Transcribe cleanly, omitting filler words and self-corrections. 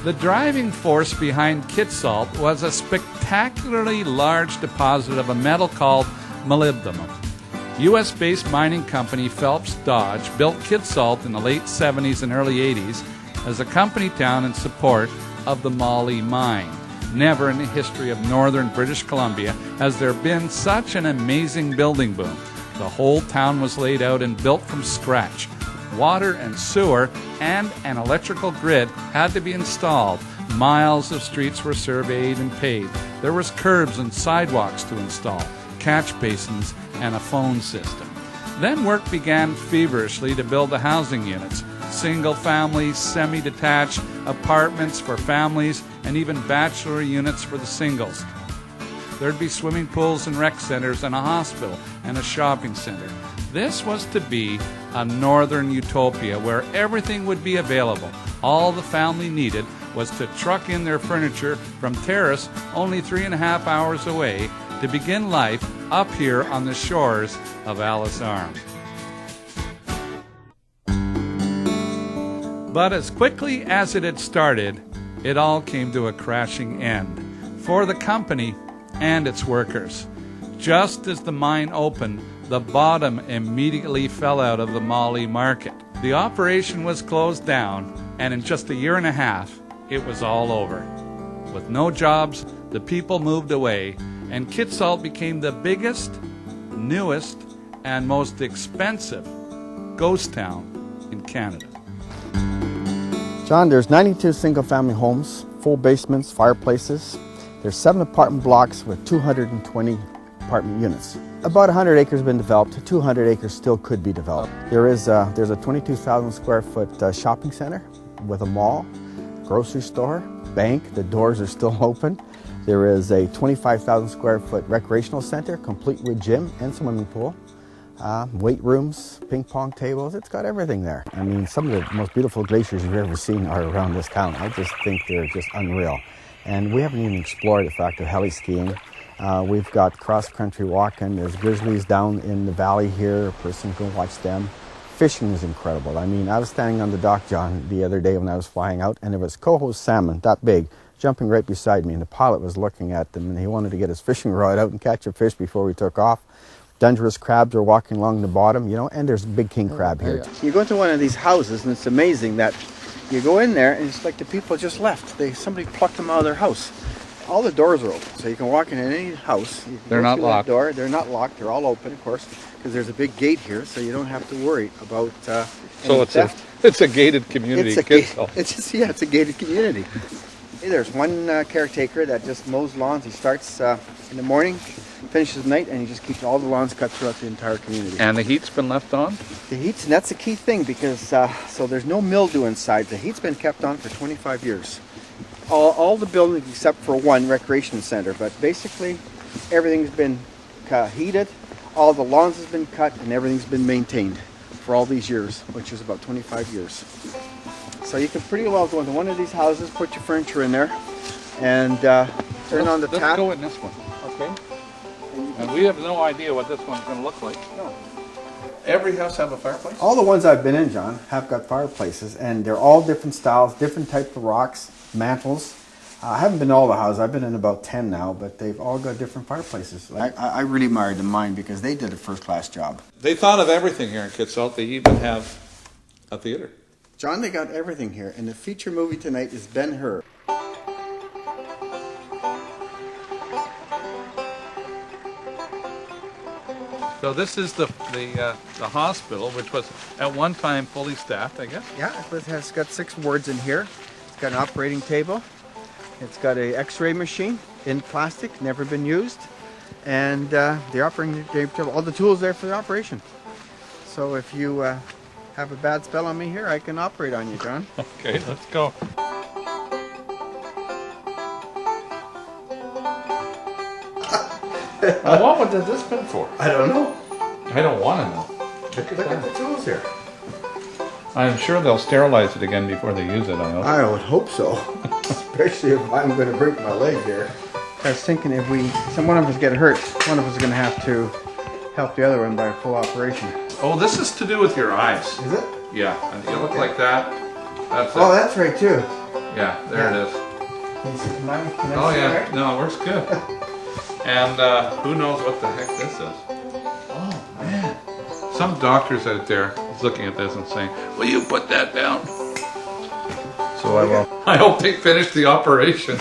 The driving force behind Kitsault was a spectacularly large deposit of a metal called molybdenum. U.S.-based mining company Phelps Dodge built Kitsault in the late 70s and early 80s as a company town in support of the moly mine. Never in the history of northern British Columbia has there been such an amazing building boom. The whole town was laid out and built from scratch. Water and sewer and an electrical grid had to be installed. Miles of streets were surveyed and paved. There was curbs and sidewalks to install, catch basins, and a phone system. Then work began feverishly to build the housing units, single-family, semi-detached apartments for families, and even bachelor units for the singles. There'd be swimming pools and rec centers and a hospital and a shopping center. This was to be a northern utopia where everything would be available. All the family needed was to truck in their furniture from Terrace, only 3.5 hours away, to begin life up here on the shores of Alice Arms. But as quickly as it had started, it all came to a crashing end for the company and its workers. Just as the mine opened, the bottom immediately fell out of the moly market. The operation was closed down, and in just 1.5 years, it was all over. With no jobs, the people moved away, and Kitsault became the biggest, newest, and most expensive ghost town in Canada. John, there's 92 single-family homes, full basements, fireplaces. There's 7 apartment blocks with 220 apartment units. About 100 acres have been developed. 200 acres still could be developed. There's a 22,000 square foot shopping center with a mall, grocery store, bank. The doors are still open. There is a 25,000 square foot recreational center, complete with gym and swimming pool. Weight rooms, ping pong tables, it's got everything there. I mean, some of the most beautiful glaciers you've ever seen are around this town. I just think they're just unreal. And we haven't even explored the fact of heli skiing. We've got cross-country walking. There's grizzlies down in the valley here. A person can watch them. Fishing is incredible. I mean, I was standing on the dock, John, the other day when I was flying out, and there was coho salmon, that big, jumping right beside me. And the pilot was looking at them, and he wanted to get his fishing rod out and catch a fish before we took off. Dangerous crabs are walking along the bottom, you know, and there's a big king crab here. You go into one of these houses, and it's amazing that you go in there, and it's like the people just left. Somebody plucked them out of their house. All the doors are open, so you can walk in any house. They're not locked. They're not locked. They're all open, of course, because there's a big gate here, so you don't have to worry about so it's a gated community. It's a gated community. Hey, there's one caretaker that just mows lawns. He starts in the morning, finishes at night, and he just keeps all the lawns cut throughout the entire community. And the heat's been left on? The heat's, and that's the key thing, because so there's no mildew inside. The heat's been kept on for 25 years. All the buildings except for one recreation center, but basically everything's been heated, all the lawns has been cut, and everything's been maintained for all these years, which is about 25 years. So you can pretty well go into one of these houses, put your furniture in there, and turn on the tap. Let's go in this one. Okay. And we have no idea what this one's going to look like. No. Every house have a fireplace? All the ones I've been in, John, have got fireplaces, and they're all different styles, different types of rocks, mantles. I haven't been in all the houses. I've been in about 10 now, but they've all got different fireplaces. I really admired the mine because they did a first-class job. They thought of everything here in Kitsault. They even have a theater. John, they got everything here, and the feature movie tonight is Ben-Hur. So this is the hospital, which was at one time fully staffed, I guess? Yeah, it's got 6 wards in here. It's got an operating table. It's got an X-ray machine in plastic, never been used. And the operating table, all the tools there for the operation. So if you have a bad spell on me here, I can operate on you, John. Okay, let's go. What would this been for? I don't know. I don't want to know. Look at the tools here. I'm sure they'll sterilize it again before they use it, I hope. I would hope so. Especially if I'm going to break my leg here. I was thinking if one of us get hurt, one of us is going to have to help the other one by a full operation. Oh, this is to do with your eyes. Is it? Yeah, and you look like that. That's that's right too. Yeah, there it is. Can you see, can I Oh see yeah, it? no, it works good. And who knows what the heck this is? Oh man. Some doctors out there is looking at this and saying, "Will you put that down?" So I will. I hope they finish the operation.